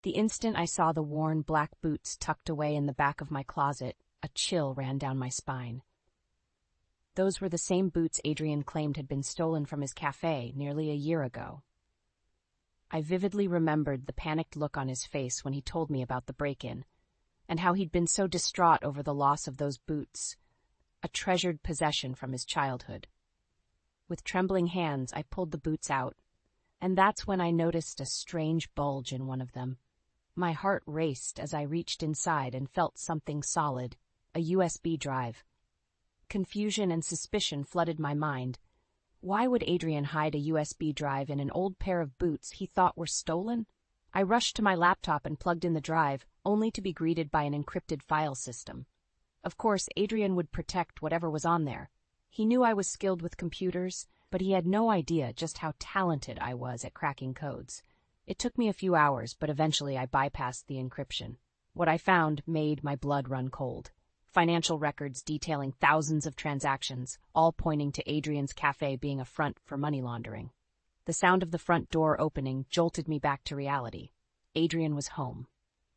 The instant I saw the worn black boots tucked away in the back of my closet, a chill ran down my spine. Those were the same boots Adrian claimed had been stolen from his cafe nearly a year ago. I vividly remembered the panicked look on his face when he told me about the break-in, and how he'd been so distraught over the loss of those boots, a treasured possession from his childhood. With trembling hands, I pulled the boots out, and that's when I noticed a strange bulge in one of them. My heart raced as I reached inside and felt something solid, a USB drive. Confusion and suspicion flooded my mind. Why would Adrian hide a USB drive in an old pair of boots he thought were stolen? I rushed to my laptop and plugged in the drive, only to be greeted by an encrypted file system. Of course, Adrian would protect whatever was on there. He knew I was skilled with computers, but he had no idea just how talented I was at cracking codes. It took me a few hours, but eventually I bypassed the encryption. What I found made my blood run cold. Financial records detailing thousands of transactions, all pointing to Adrian's cafe being a front for money laundering. The sound of the front door opening jolted me back to reality. Adrian was home.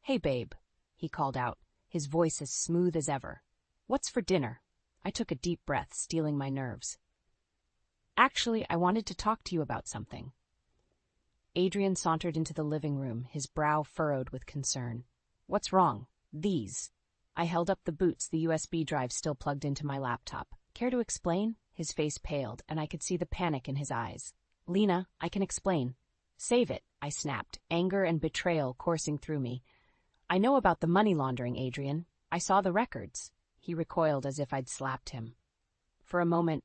"Hey, babe," he called out, his voice as smooth as ever. "What's for dinner?" I took a deep breath, steeling my nerves. "Actually, I wanted to talk to you about something." Adrian sauntered into the living room, his brow furrowed with concern. "What's wrong?" "These." I held up the boots, the USB drive still plugged into my laptop. "Care to explain?" His face paled, and I could see the panic in his eyes. "Lena, I can explain." "Save it," I snapped, anger and betrayal coursing through me. "I know about the money laundering, Adrian. I saw the records." He recoiled as if I'd slapped him. For a moment,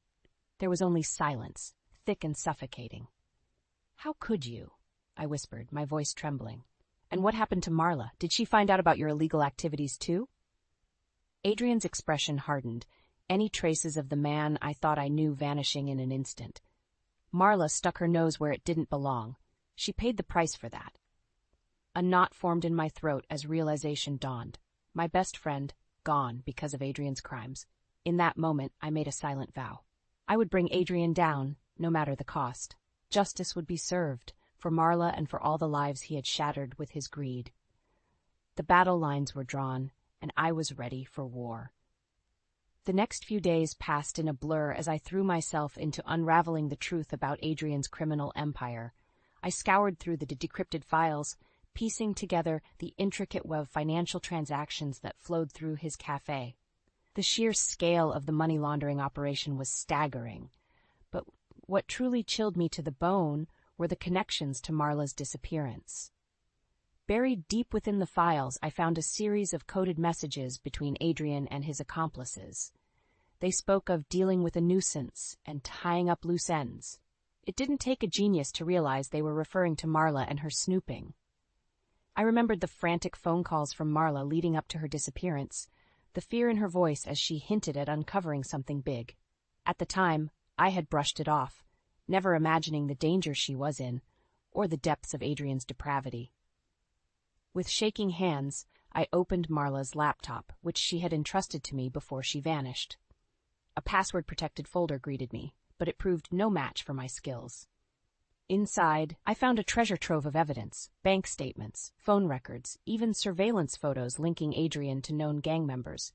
there was only silence, thick and suffocating. "How could you?" I whispered, my voice trembling. "And what happened to Marla? Did she find out about your illegal activities too?" Adrian's expression hardened, any traces of the man I thought I knew vanishing in an instant. "Marla stuck her nose where it didn't belong. She paid the price for that." A knot formed in my throat as realization dawned. My best friend, gone because of Adrian's crimes. In that moment, I made a silent vow. I would bring Adrian down, no matter the cost. Justice would be served, for Marla and for all the lives he had shattered with his greed. The battle lines were drawn, and I was ready for war. The next few days passed in a blur as I threw myself into unraveling the truth about Adrian's criminal empire. I scoured through the decrypted files, piecing together the intricate web of financial transactions that flowed through his cafe. The sheer scale of the money laundering operation was staggering, but what truly chilled me to the bone were the connections to Marla's disappearance. Buried deep within the files, I found a series of coded messages between Adrian and his accomplices. They spoke of dealing with a nuisance and tying up loose ends. It didn't take a genius to realize they were referring to Marla and her snooping. I remembered the frantic phone calls from Marla leading up to her disappearance, the fear in her voice as she hinted at uncovering something big. At the time, I had brushed it off, never imagining the danger she was in, or the depths of Adrian's depravity. With shaking hands, I opened Marla's laptop, which she had entrusted to me before she vanished. A password-protected folder greeted me, but it proved no match for my skills. Inside, I found a treasure trove of evidence, bank statements, phone records, even surveillance photos linking Adrian to known gang members.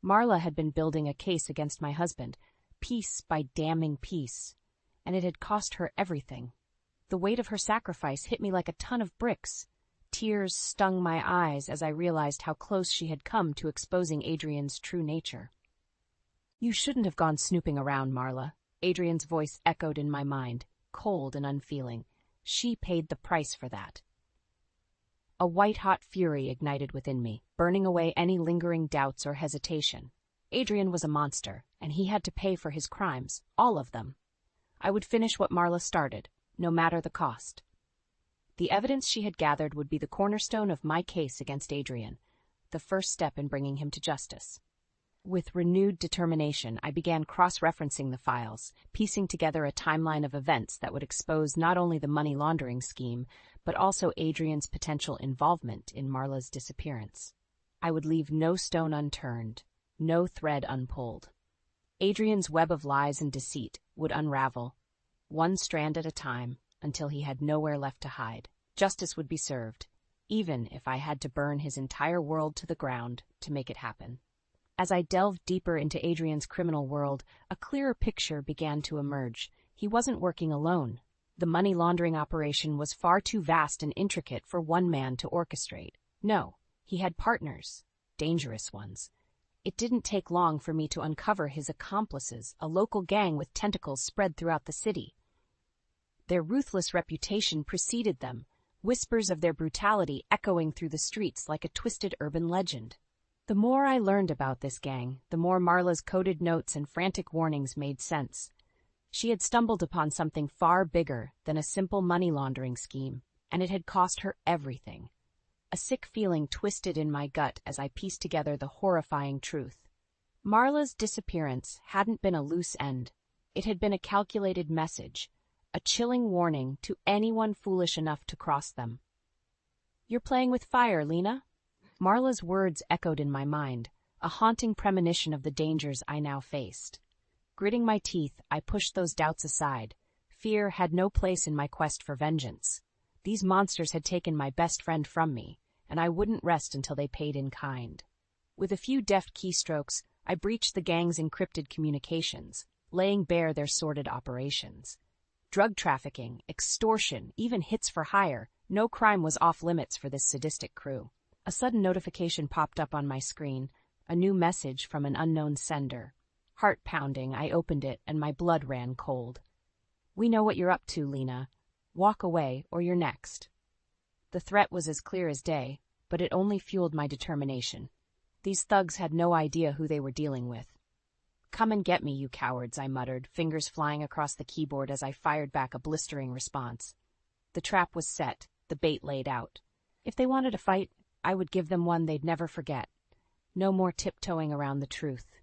Marla had been building a case against my husband, piece by damning piece, and it had cost her everything. The weight of her sacrifice hit me like a ton of bricks. Tears stung my eyes as I realized how close she had come to exposing Adrian's true nature. "You shouldn't have gone snooping around, Marla." Adrian's voice echoed in my mind, cold and unfeeling. "She paid the price for that." A white-hot fury ignited within me, burning away any lingering doubts or hesitation. Adrian was a monster, and he had to pay for his crimes, all of them. I would finish what Marla started, no matter the cost. The evidence she had gathered would be the cornerstone of my case against Adrian, the first step in bringing him to justice. With renewed determination, I began cross-referencing the files, piecing together a timeline of events that would expose not only the money laundering scheme, but also Adrian's potential involvement in Marla's disappearance. I would leave no stone unturned, no thread unpulled. Adrian's web of lies and deceit would unravel, one strand at a time, until he had nowhere left to hide. Justice would be served, even if I had to burn his entire world to the ground to make it happen. As I delved deeper into Adrian's criminal world, a clearer picture began to emerge. He wasn't working alone. The money laundering operation was far too vast and intricate for one man to orchestrate. No, he had partners, dangerous ones. It didn't take long for me to uncover his accomplices, a local gang with tentacles spread throughout the city. Their ruthless reputation preceded them, whispers of their brutality echoing through the streets like a twisted urban legend. The more I learned about this gang, the more Marla's coded notes and frantic warnings made sense. She had stumbled upon something far bigger than a simple money laundering scheme, and it had cost her everything. A sick feeling twisted in my gut as I pieced together the horrifying truth. Marla's disappearance hadn't been a loose end. It had been a calculated message, a chilling warning to anyone foolish enough to cross them. "You're playing with fire, Lena." Marla's words echoed in my mind, a haunting premonition of the dangers I now faced. Gritting my teeth, I pushed those doubts aside. Fear had no place in my quest for vengeance. These monsters had taken my best friend from me, and I wouldn't rest until they paid in kind. With a few deft keystrokes, I breached the gang's encrypted communications, laying bare their sordid operations. Drug trafficking, extortion, even hits for hire, no crime was off limits for this sadistic crew. A sudden notification popped up on my screen, a new message from an unknown sender. Heart pounding, I opened it and my blood ran cold. "We know what you're up to, Lena. Walk away or you're next." The threat was as clear as day, but it only fueled my determination. These thugs had no idea who they were dealing with. "Come and get me, you cowards," I muttered, fingers flying across the keyboard as I fired back a blistering response. The trap was set, the bait laid out. If they wanted a fight, I would give them one they'd never forget. No more tiptoeing around the truth.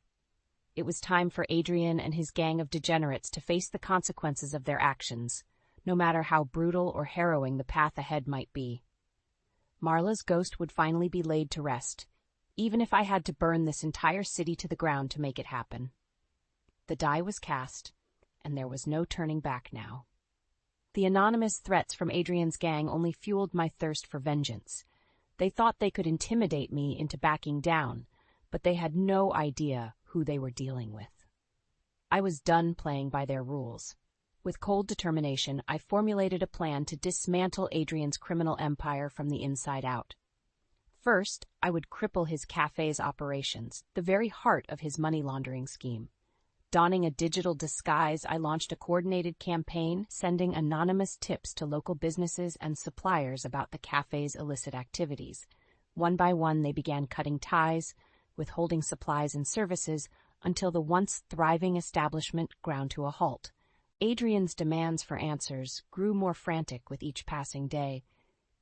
It was time for Adrian and his gang of degenerates to face the consequences of their actions, no matter how brutal or harrowing the path ahead might be. Marla's ghost would finally be laid to rest, even if I had to burn this entire city to the ground to make it happen. The die was cast, and there was no turning back now. The anonymous threats from Adrian's gang only fueled my thirst for vengeance. They thought they could intimidate me into backing down, but they had no idea who they were dealing with. I was done playing by their rules. With cold determination, I formulated a plan to dismantle Adrian's criminal empire from the inside out. First, I would cripple his cafe's operations, the very heart of his money laundering scheme. Donning a digital disguise, I launched a coordinated campaign, sending anonymous tips to local businesses and suppliers about the cafe's illicit activities. One by one, they began cutting ties, withholding supplies and services, until the once thriving establishment ground to a halt. Adrian's demands for answers grew more frantic with each passing day,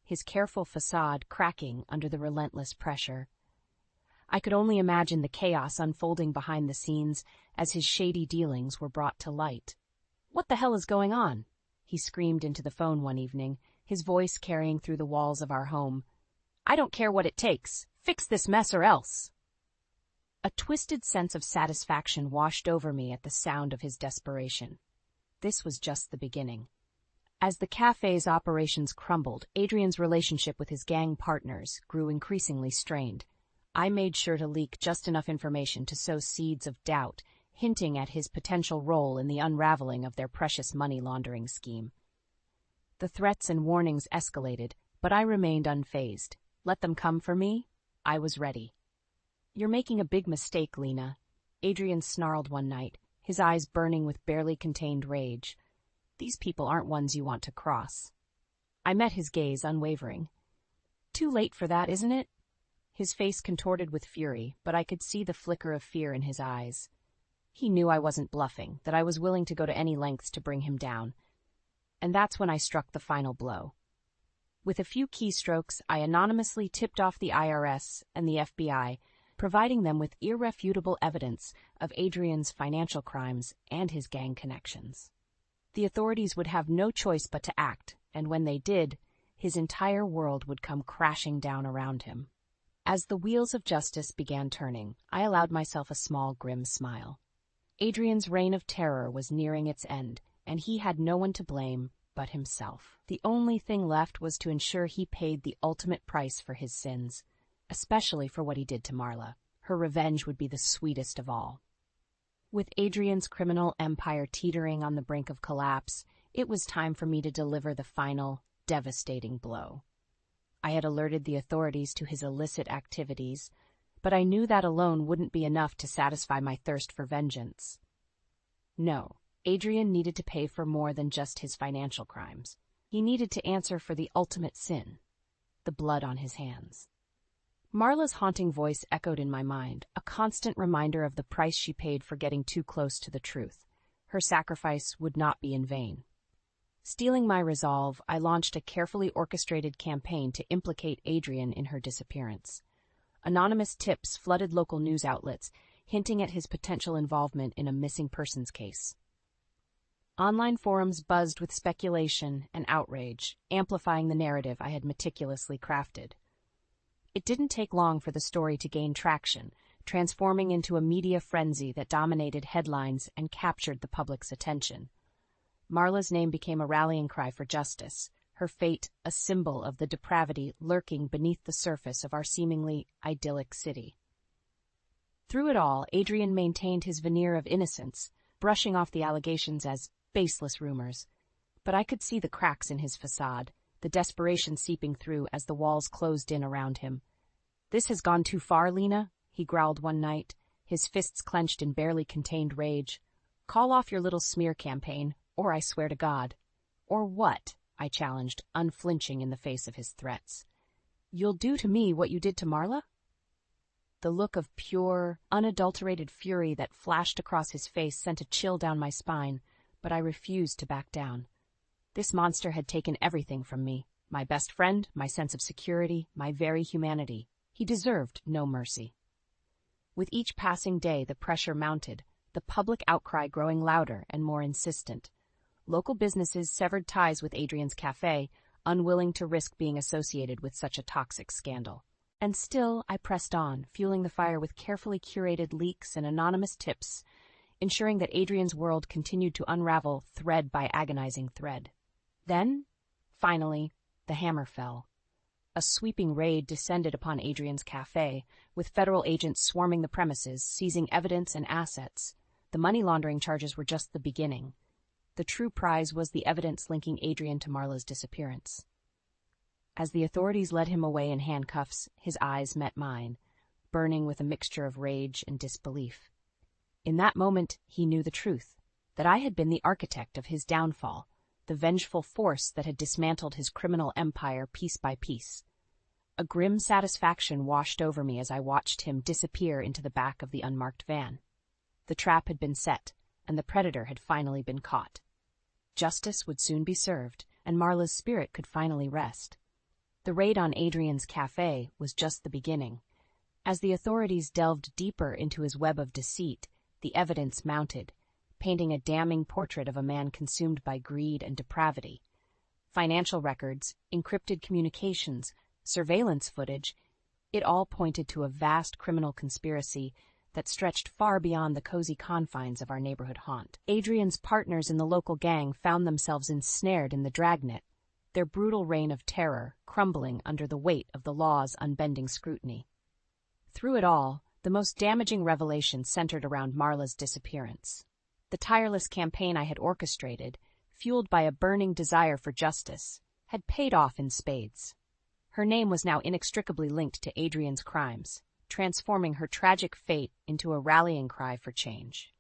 his careful facade cracking under the relentless pressure. I could only imagine the chaos unfolding behind the scenes as his shady dealings were brought to light. "What the hell is going on?" he screamed into the phone one evening, his voice carrying through the walls of our home. "I don't care what it takes. Fix this mess or else." A twisted sense of satisfaction washed over me at the sound of his desperation. This was just the beginning. As the cafe's operations crumbled, Adrian's relationship with his gang partners grew increasingly strained. I made sure to leak just enough information to sow seeds of doubt, hinting at his potential role in the unraveling of their precious money laundering scheme. The threats and warnings escalated, but I remained unfazed. Let them come for me. I was ready. "You're making a big mistake, Lena," Adrian snarled one night, his eyes burning with barely contained rage. "These people aren't ones you want to cross." I met his gaze, unwavering. "Too late for that, isn't it?" His face contorted with fury, but I could see the flicker of fear in his eyes. He knew I wasn't bluffing, that I was willing to go to any lengths to bring him down. And that's when I struck the final blow. With a few keystrokes, I anonymously tipped off the IRS and the FBI, providing them with irrefutable evidence of Adrian's financial crimes and his gang connections. The authorities would have no choice but to act, and when they did, his entire world would come crashing down around him. As the wheels of justice began turning, I allowed myself a small, grim smile. Adrian's reign of terror was nearing its end, and he had no one to blame but himself. The only thing left was to ensure he paid the ultimate price for his sins, especially for what he did to Marla. Her revenge would be the sweetest of all. With Adrian's criminal empire teetering on the brink of collapse, it was time for me to deliver the final, devastating blow. I had alerted the authorities to his illicit activities, but I knew that alone wouldn't be enough to satisfy my thirst for vengeance. No, Adrian needed to pay for more than just his financial crimes. He needed to answer for the ultimate sin, the blood on his hands. Marla's haunting voice echoed in my mind, a constant reminder of the price she paid for getting too close to the truth. Her sacrifice would not be in vain. Steeling my resolve, I launched a carefully orchestrated campaign to implicate Adrian in her disappearance. Anonymous tips flooded local news outlets, hinting at his potential involvement in a missing persons case. Online forums buzzed with speculation and outrage, amplifying the narrative I had meticulously crafted. It didn't take long for the story to gain traction, transforming into a media frenzy that dominated headlines and captured the public's attention. Marla's name became a rallying cry for justice, her fate a symbol of the depravity lurking beneath the surface of our seemingly idyllic city. Through it all, Adrian maintained his veneer of innocence, brushing off the allegations as baseless rumors. But I could see the cracks in his facade, the desperation seeping through as the walls closed in around him. "This has gone too far, Lena," he growled one night, his fists clenched in barely contained rage. "Call off your little smear campaign, or I swear to God." "Or what?" I challenged, unflinching in the face of his threats. "You'll do to me what you did to Marla?" The look of pure, unadulterated fury that flashed across his face sent a chill down my spine, but I refused to back down. This monster had taken everything from me, my best friend, my sense of security, my very humanity. He deserved no mercy. With each passing day, the pressure mounted, the public outcry growing louder and more insistent. Local businesses severed ties with Adrian's cafe, unwilling to risk being associated with such a toxic scandal. And still, I pressed on, fueling the fire with carefully curated leaks and anonymous tips, ensuring that Adrian's world continued to unravel thread by agonizing thread. Then, finally, the hammer fell. A sweeping raid descended upon Adrian's cafe, with federal agents swarming the premises, seizing evidence and assets. The money laundering charges were just the beginning. The true prize was the evidence linking Adrian to Marla's disappearance. As the authorities led him away in handcuffs, his eyes met mine, burning with a mixture of rage and disbelief. In that moment, he knew the truth, that I had been the architect of his downfall, the vengeful force that had dismantled his criminal empire piece by piece. A grim satisfaction washed over me as I watched him disappear into the back of the unmarked van. The trap had been set, and the predator had finally been caught. Justice would soon be served, and Marla's spirit could finally rest. The raid on Adrian's cafe was just the beginning. As the authorities delved deeper into his web of deceit, the evidence mounted, painting a damning portrait of a man consumed by greed and depravity. Financial records, encrypted communications, surveillance footage, it all pointed to a vast criminal conspiracy that stretched far beyond the cozy confines of our neighborhood haunt. Adrian's partners in the local gang found themselves ensnared in the dragnet, their brutal reign of terror crumbling under the weight of the law's unbending scrutiny. Through it all, the most damaging revelation centered around Marla's disappearance. The tireless campaign I had orchestrated, fueled by a burning desire for justice, had paid off in spades. Her name was now inextricably linked to Adrian's crimes, transforming her tragic fate into a rallying cry for change.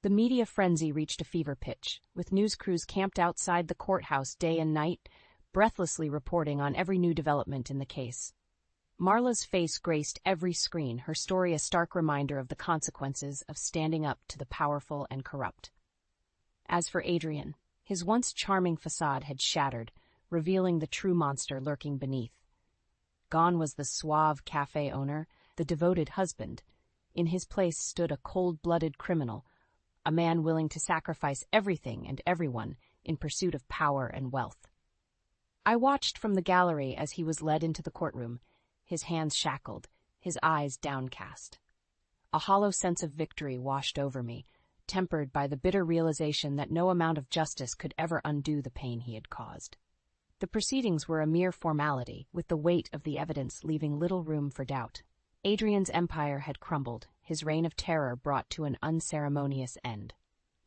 The media frenzy reached a fever pitch, with news crews camped outside the courthouse day and night, breathlessly reporting on every new development in the case. Marla's face graced every screen, her story a stark reminder of the consequences of standing up to the powerful and corrupt. As for Adrian, his once charming facade had shattered, revealing the true monster lurking beneath. Gone was the suave cafe owner, the devoted husband. In his place stood a cold-blooded criminal, a man willing to sacrifice everything and everyone in pursuit of power and wealth. I watched from the gallery as he was led into the courtroom, his hands shackled, his eyes downcast. A hollow sense of victory washed over me, tempered by the bitter realization that no amount of justice could ever undo the pain he had caused. The proceedings were a mere formality, with the weight of the evidence leaving little room for doubt. Adrian's empire had crumbled, his reign of terror brought to an unceremonious end.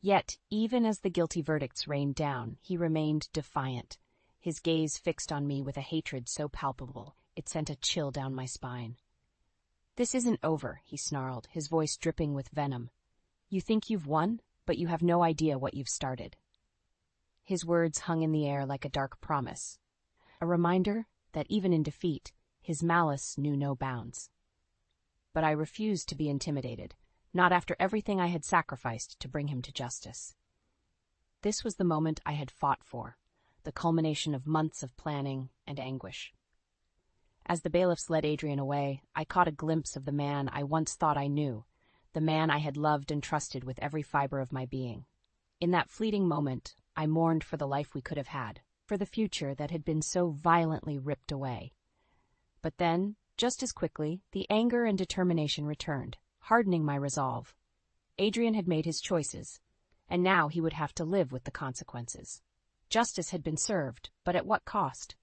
Yet, even as the guilty verdicts rained down, he remained defiant, his gaze fixed on me with a hatred so palpable it sent a chill down my spine. "This isn't over," he snarled, his voice dripping with venom. "You think you've won, but you have no idea what you've started." His words hung in the air like a dark promise, a reminder that even in defeat, his malice knew no bounds. But I refused to be intimidated, not after everything I had sacrificed to bring him to justice. This was the moment I had fought for, the culmination of months of planning and anguish. As the bailiffs led Adrian away, I caught a glimpse of the man I once thought I knew, the man I had loved and trusted with every fiber of my being. In that fleeting moment, I mourned for the life we could have had, for the future that had been so violently ripped away. But then, just as quickly, the anger and determination returned, hardening my resolve. Adrian had made his choices, and now he would have to live with the consequences. Justice had been served, but at what cost?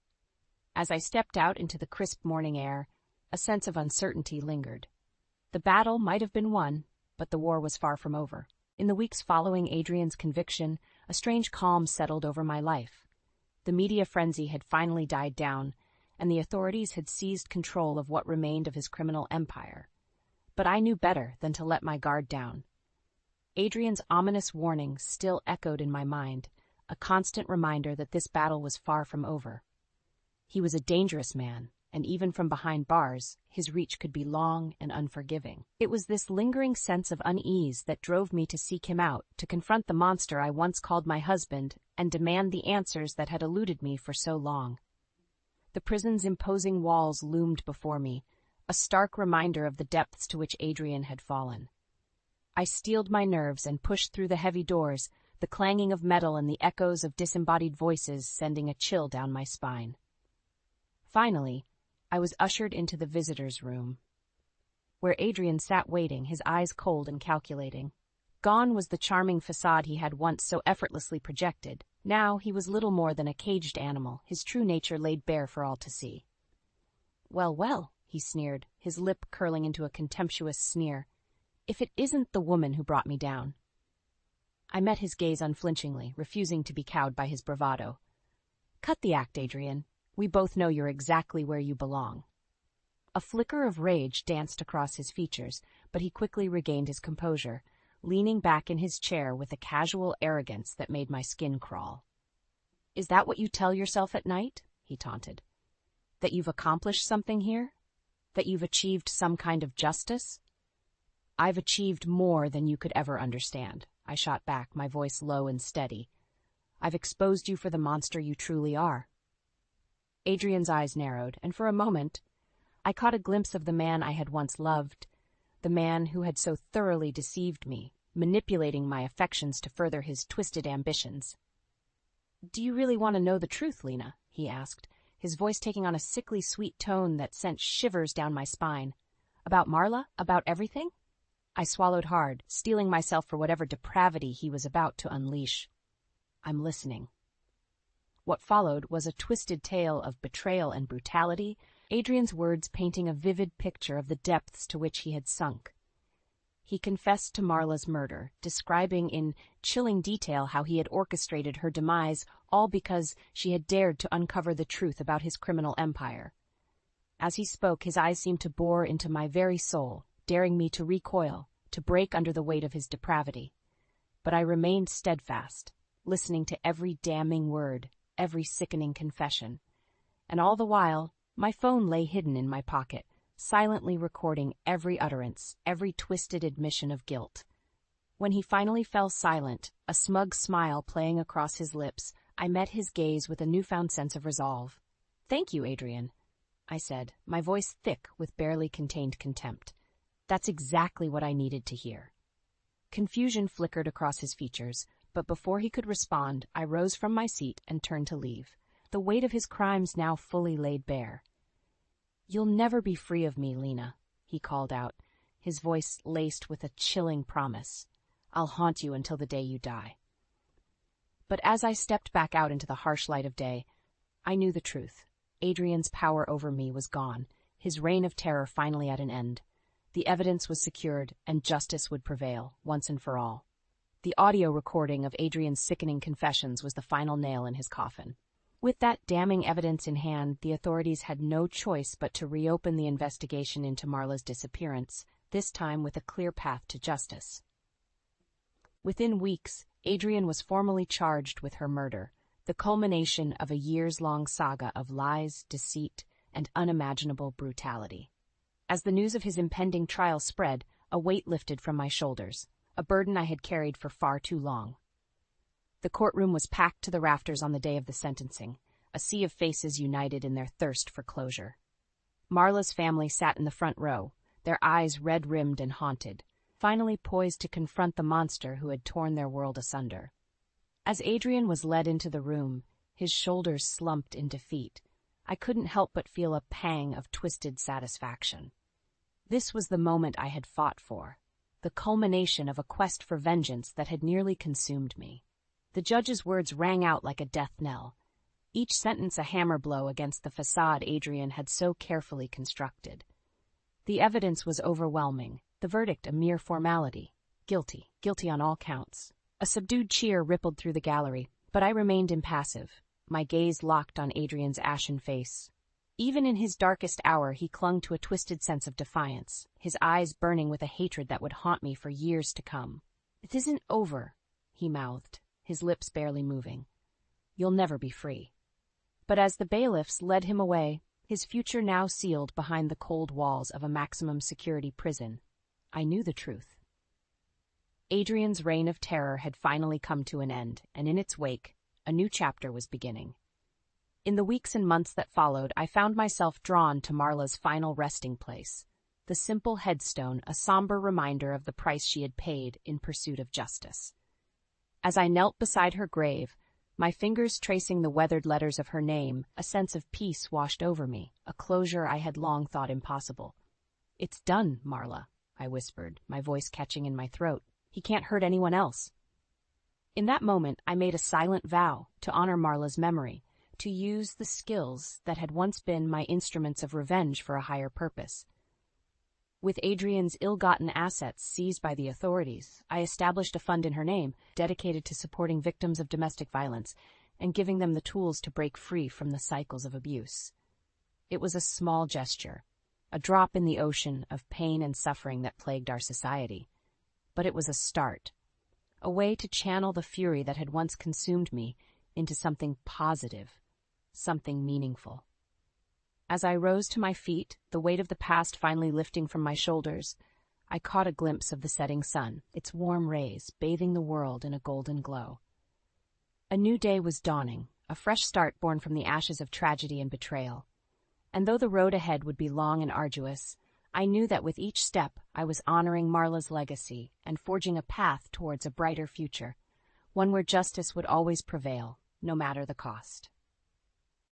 As I stepped out into the crisp morning air, a sense of uncertainty lingered. The battle might have been won, but the war was far from over. In the weeks following Adrian's conviction, a strange calm settled over my life. The media frenzy had finally died down, and the authorities had seized control of what remained of his criminal empire. But I knew better than to let my guard down. Adrian's ominous warning still echoed in my mind, a constant reminder that this battle was far from over. He was a dangerous man, and even from behind bars, his reach could be long and unforgiving. It was this lingering sense of unease that drove me to seek him out, to confront the monster I once called my husband, and demand the answers that had eluded me for so long. The prison's imposing walls loomed before me, a stark reminder of the depths to which Adrian had fallen. I steeled my nerves and pushed through the heavy doors, the clanging of metal and the echoes of disembodied voices sending a chill down my spine. Finally, I was ushered into the visitor's room, where Adrian sat waiting, his eyes cold and calculating. Gone was the charming facade he had once so effortlessly projected. Now he was little more than a caged animal, his true nature laid bare for all to see. "Well, well," he sneered, his lip curling into a contemptuous sneer, "if it isn't the woman who brought me down." I met his gaze unflinchingly, refusing to be cowed by his bravado. "Cut the act, Adrian. We both know you're exactly where you belong." A flicker of rage danced across his features, but he quickly regained his composure, leaning back in his chair with a casual arrogance that made my skin crawl. "Is that what you tell yourself at night?" he taunted. "That you've accomplished something here? That you've achieved some kind of justice?" "I've achieved more than you could ever understand," I shot back, my voice low and steady. "I've exposed you for the monster you truly are." Adrian's eyes narrowed, and for a moment, I caught a glimpse of the man I had once loved, the man who had so thoroughly deceived me, manipulating my affections to further his twisted ambitions. "Do you really want to know the truth, Lena?" he asked, his voice taking on a sickly sweet tone that sent shivers down my spine. "About Marla? About everything?" I swallowed hard, steeling myself for whatever depravity he was about to unleash. "I'm listening." What followed was a twisted tale of betrayal and brutality, Adrian's words painting a vivid picture of the depths to which he had sunk. He confessed to Marla's murder, describing in chilling detail how he had orchestrated her demise, all because she had dared to uncover the truth about his criminal empire. As he spoke, his eyes seemed to bore into my very soul, daring me to recoil, to break under the weight of his depravity. But I remained steadfast, listening to every damning word, every sickening confession. And all the while, my phone lay hidden in my pocket, silently recording every utterance, every twisted admission of guilt. When he finally fell silent, a smug smile playing across his lips, I met his gaze with a newfound sense of resolve. "Thank you, Adrian," I said, my voice thick with barely contained contempt. "That's exactly what I needed to hear." Confusion flickered across his features, but before he could respond, I rose from my seat and turned to leave, the weight of his crimes now fully laid bare. "You'll never be free of me, Lena," he called out, his voice laced with a chilling promise. I'll haunt you until the day you die. But as I stepped back out into the harsh light of day, I knew the truth. Adrian's power over me was gone, his reign of terror finally at an end. The evidence was secured, and justice would prevail, once and for all. The audio recording of Adrian's sickening confessions was the final nail in his coffin. With that damning evidence in hand, the authorities had no choice but to reopen the investigation into Marla's disappearance, this time with a clear path to justice. Within weeks, Adrian was formally charged with her murder, the culmination of a years-long saga of lies, deceit, and unimaginable brutality. As the news of his impending trial spread, a weight lifted from my shoulders, a burden I had carried for far too long. The courtroom was packed to the rafters on the day of the sentencing, a sea of faces united in their thirst for closure. Marla's family sat in the front row, their eyes red-rimmed and haunted, finally poised to confront the monster who had torn their world asunder. As Adrian was led into the room, his shoulders slumped in defeat, I couldn't help but feel a pang of twisted satisfaction. This was the moment I had fought for, the culmination of a quest for vengeance that had nearly consumed me. The judge's words rang out like a death knell, each sentence a hammer blow against the facade Adrian had so carefully constructed. The evidence was overwhelming, the verdict a mere formality. Guilty, guilty on all counts. A subdued cheer rippled through the gallery, but I remained impassive, my gaze locked on Adrian's ashen face. Even in his darkest hour, he clung to a twisted sense of defiance, his eyes burning with a hatred that would haunt me for years to come. "It isn't over," he mouthed, his lips barely moving. "You'll never be free." But as the bailiffs led him away, his future now sealed behind the cold walls of a maximum security prison, I knew the truth. Adrian's reign of terror had finally come to an end, and in its wake, a new chapter was beginning. In the weeks and months that followed, I found myself drawn to Marla's final resting place, the simple headstone, a somber reminder of the price she had paid in pursuit of justice. As I knelt beside her grave, my fingers tracing the weathered letters of her name, a sense of peace washed over me, a closure I had long thought impossible. "It's done, Marla," I whispered, my voice catching in my throat. "He can't hurt anyone else." In that moment, I made a silent vow to honor Marla's memory, to use the skills that had once been my instruments of revenge for a higher purpose. With Adrian's ill-gotten assets seized by the authorities, I established a fund in her name, dedicated to supporting victims of domestic violence and giving them the tools to break free from the cycles of abuse. It was a small gesture, a drop in the ocean of pain and suffering that plagued our society. But it was a start, a way to channel the fury that had once consumed me into something positive, something meaningful. As I rose to my feet, the weight of the past finally lifting from my shoulders, I caught a glimpse of the setting sun, its warm rays bathing the world in a golden glow. A new day was dawning, a fresh start born from the ashes of tragedy and betrayal. And though the road ahead would be long and arduous, I knew that with each step I was honoring Marla's legacy and forging a path towards a brighter future, one where justice would always prevail, no matter the cost.